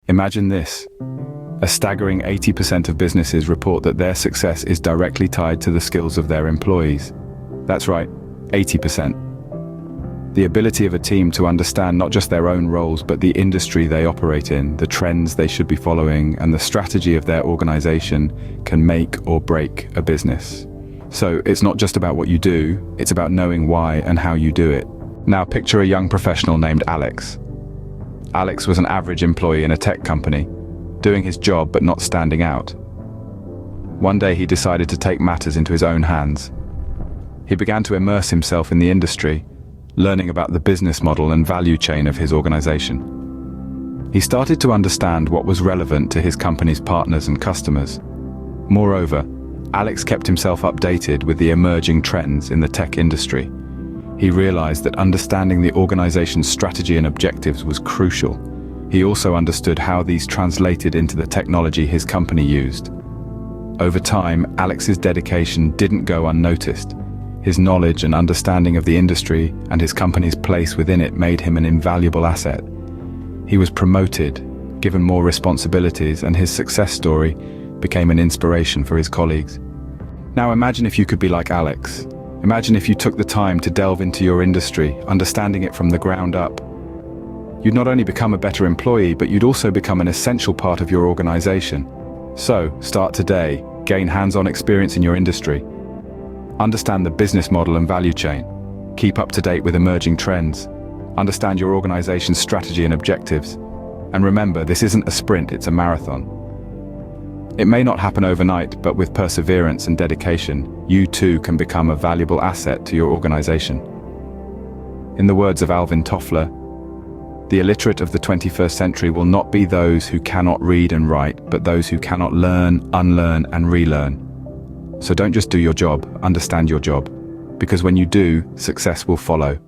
Imagine this. A staggering 80% of businesses report that their success is directly tied to the skills of their employees. That's right, 80%. The ability of a team to understand not just their own roles, but the industry they operate in, the trends they should be following, and the strategy of their organization can make or break a business. So it's not just about what you do, it's about knowing why and how you do it. Now picture a young professional named Alex. Alex was an average employee in a tech company, doing his job but not standing out. One day he decided to take matters into his own hands. He began to immerse himself in the industry, learning about the business model and value chain of his organization. He started to understand what was relevant to his company's partners and customers. Moreover, Alex kept himself updated with the emerging trends in the tech industry. He realized that understanding the organization's strategy and objectives was crucial. He also understood how these translated into the technology his company used. Over time, Alex's dedication didn't go unnoticed. His knowledge and understanding of the industry and his company's place within it made him an invaluable asset. He was promoted, given more responsibilities, and his success story became an inspiration for his colleagues. Now imagine if you could be like Alex. Imagine if you took the time to delve into your industry, understanding it from the ground up. You'd not only become a better employee, but you'd also become an essential part of your organization. So, start today, gain hands-on experience in your industry. Understand the business model and value chain. Keep up to date with emerging trends. Understand your organization's strategy and objectives. And remember, this isn't a sprint, it's a marathon. It may not happen overnight, but with perseverance and dedication, you too can become a valuable asset to your organization. In the words of Alvin Toffler, the illiterate of the 21st century will not be those who cannot read and write, but those who cannot learn, unlearn, and relearn. So don't just do your job, understand your job. Because when you do, success will follow.